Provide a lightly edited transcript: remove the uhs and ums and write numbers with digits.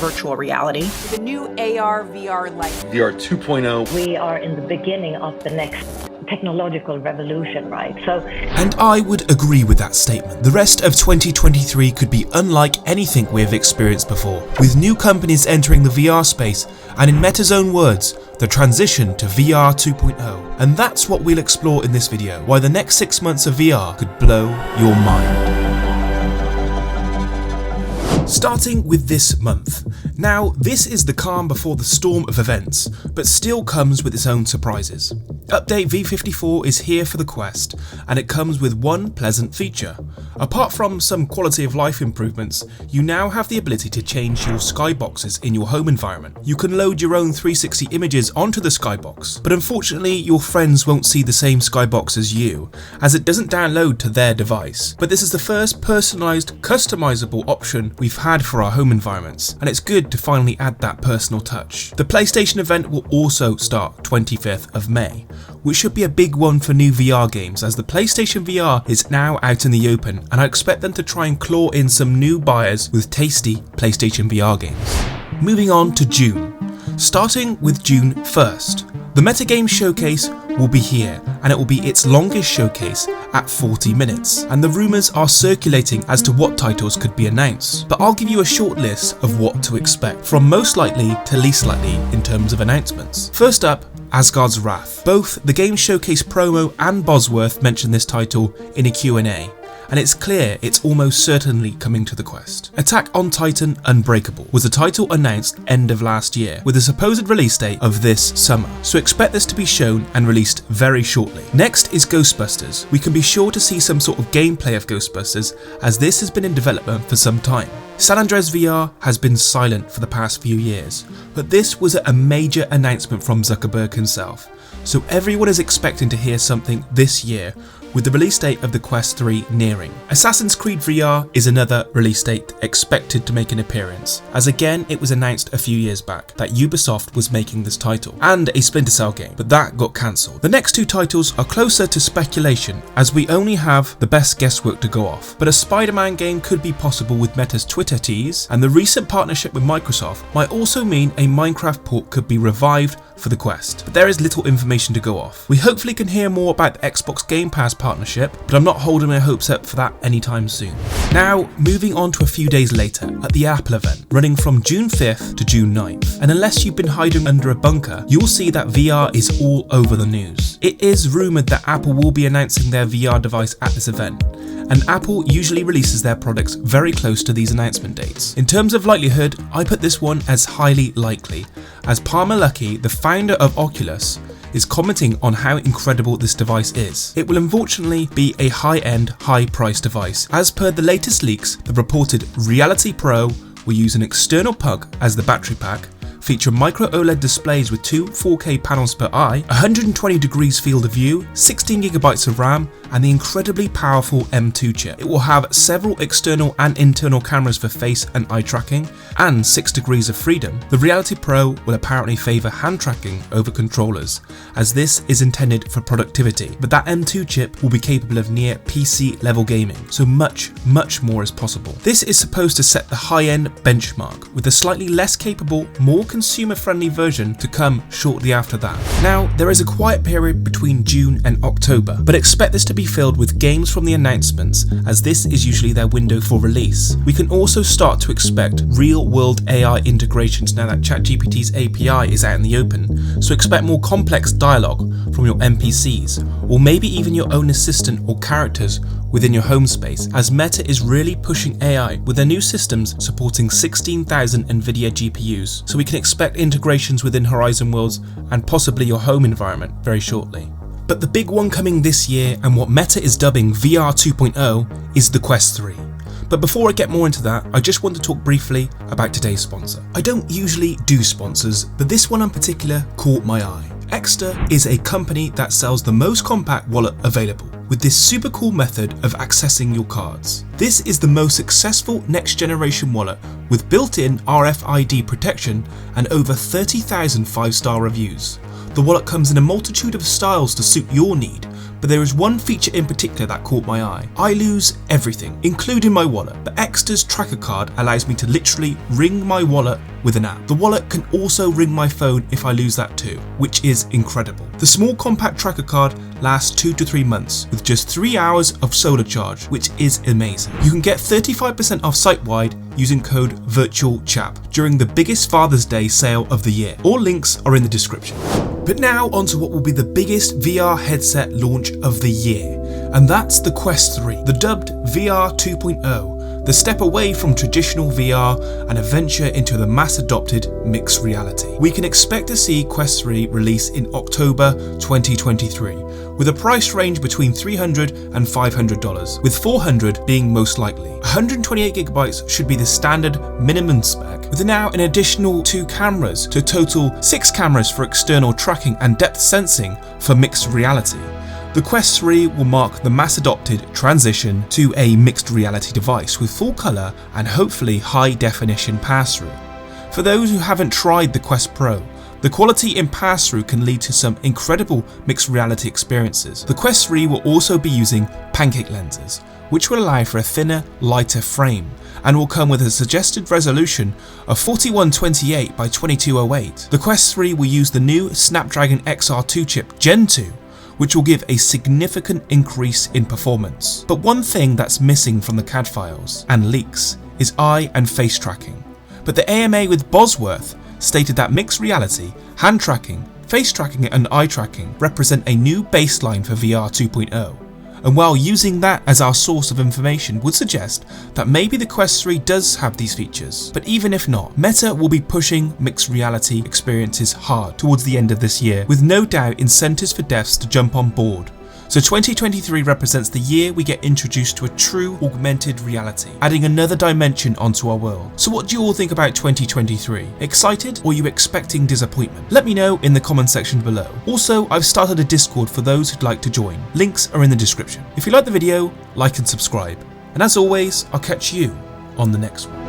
virtual reality. The new AR, VR life. VR 2.0. We are in the beginning of the next technological revolution, right? And I would agree with that statement. The rest of 2023 could be unlike anything we have experienced before, with new companies entering the VR space, and in Meta's own words, the transition to VR 2.0. And that's what we'll explore in this video, why the next 6 months of VR could blow your mind. Starting with this month. Now, this is the calm before the storm of events, but still comes with its own surprises. Update V54 is here for the Quest, and it comes with one pleasant feature. Apart from some quality of life improvements, you now have the ability to change your skyboxes in your home environment. You can load your own 360 images onto the skybox, but unfortunately your friends won't see the same skybox as you, as it doesn't download to their device. But this is the first personalised, customisable option we've had for our home environments, and it's good to finally add that personal touch. The PlayStation event will also start 25th of May, which should be a big one for new VR games, as the PlayStation VR is now out in the open, and I expect them to try and claw in some new buyers with tasty PlayStation VR games. Moving on to June. Starting with June 1st. The Metagame Showcase will be here, and it will be its longest showcase at 40 minutes, and the rumours are circulating as to what titles could be announced, but I'll give you a short list of what to expect, from most likely to least likely in terms of announcements. First up, Asgard's Wrath. Both the Game Showcase promo and Bosworth mentioned this title in a Q&A, and it's clear it's almost certainly coming to the Quest. Attack on Titan Unbreakable was a title announced end of last year, with a supposed release date of this summer, so expect this to be shown and released very shortly. Next is Ghostbusters. We can be sure to see some sort of gameplay of Ghostbusters, as this has been in development for some time. San Andreas VR has been silent for the past few years, but this was a major announcement from Zuckerberg himself, so everyone is expecting to hear something this year, with the release date of the Quest 3 nearing. Assassin's Creed VR is another release date expected to make an appearance, as again it was announced a few years back that Ubisoft was making this title, and a Splinter Cell game, but that got cancelled. The next two titles are closer to speculation, as we only have the best guesswork to go off, but a Spider-Man game could be possible with Meta's Twitter tease, and the recent partnership with Microsoft might also mean a Minecraft port could be revived for the Quest, but there is little information to go off. We hopefully can hear more about the Xbox Game Pass partnership, but I'm not holding my hopes up for that anytime soon. Now, moving on to a few days later, at the Apple event, running from June 5th to June 9th, and unless you've been hiding under a bunker, you'll see that VR is all over the news. It is rumoured that Apple will be announcing their VR device at this event, and Apple usually releases their products very close to these announcement dates. In terms of likelihood, I put this one as highly likely, as Palmer Luckey, the founder of Oculus, is commenting on how incredible this device is. It will unfortunately be a high-end, high-priced device. As per the latest leaks, the reported Reality Pro will use an external plug as the battery pack, feature micro OLED displays with 2 4K panels per eye, 120 degrees field of view, 16GB of RAM, and the incredibly powerful M2 chip. It will have several external and internal cameras for face and eye tracking, and 6 degrees of freedom. The Reality Pro will apparently favour hand tracking over controllers, as this is intended for productivity, but that M2 chip will be capable of near PC level gaming, so much more is possible. This is supposed to set the high-end benchmark, with a slightly less capable, more consumer-friendly version to come shortly after that. Now, there is a quiet period between June and October, but expect this to be filled with games from the announcements, as this is usually their window for release. We can also start to expect real-world AI integrations now that ChatGPT's API is out in the open, so expect more complex dialogue from your NPCs, or maybe even your own assistant or characters within your home space, as Meta is really pushing AI with their new systems supporting 16,000 NVIDIA GPUs, so we can expect integrations within Horizon Worlds and possibly your home environment very shortly. But the big one coming this year, and what Meta is dubbing VR 2.0, is the Quest 3. But before I get more into that, I just want to talk briefly about today's sponsor. I don't usually do sponsors, but this one in particular caught my eye. Exter is a company that sells the most compact wallet available, with this super cool method of accessing your cards. This is the most successful next generation wallet with built-in RFID protection and over 30,000 5-star reviews. The wallet comes in a multitude of styles to suit your need, but there is one feature in particular that caught my eye. I lose everything, including my wallet, but Exeter's tracker card allows me to literally ring my wallet with an app. The wallet can also ring my phone if I lose that too, which is incredible. The small compact tracker card lasts 2 to 3 months with just 3 hours of solar charge, which is amazing. You can get 35% off site-wide using code VIRTUALCHAP during the biggest Father's Day sale of the year. All links are in the description. But now onto what will be the biggest VR headset launch of the year, and that's the Quest 3, the dubbed VR 2.0, the step away from traditional VR and a venture into the mass-adopted mixed reality. We can expect to see Quest 3 release in October 2023, with a price range between $300 and $500, with $400 being most likely. 128GB should be the standard minimum spec, with now an additional 2 cameras to total 6 cameras for external tracking and depth sensing for mixed reality. The Quest 3 will mark the mass-adopted transition to a mixed reality device with full colour and hopefully high-definition pass-through. For those who haven't tried the Quest Pro, the quality in pass-through can lead to some incredible mixed reality experiences. The Quest 3 will also be using pancake lenses, which will allow for a thinner, lighter frame, and will come with a suggested resolution of 4128 by 2208. The Quest 3 will use the new Snapdragon XR2 chip Gen 2, which will give a significant increase in performance. But one thing that's missing from the CAD files and leaks is eye and face tracking. But the AMA with Bosworth stated that mixed reality, hand tracking, face tracking and eye tracking represent a new baseline for VR 2.0. And while using that as our source of information would suggest that maybe the Quest 3 does have these features. But even if not, Meta will be pushing mixed reality experiences hard towards the end of this year, with no doubt incentives for devs to jump on board. So 2023 represents the year we get introduced to a true augmented reality, adding another dimension onto our world. So what do you all think about 2023? Excited, or are you expecting disappointment? Let me know in the comment section below. Also, I've started a Discord for those who'd like to join. Links are in the description. If you like the video, like and subscribe. And as always, I'll catch you on the next one.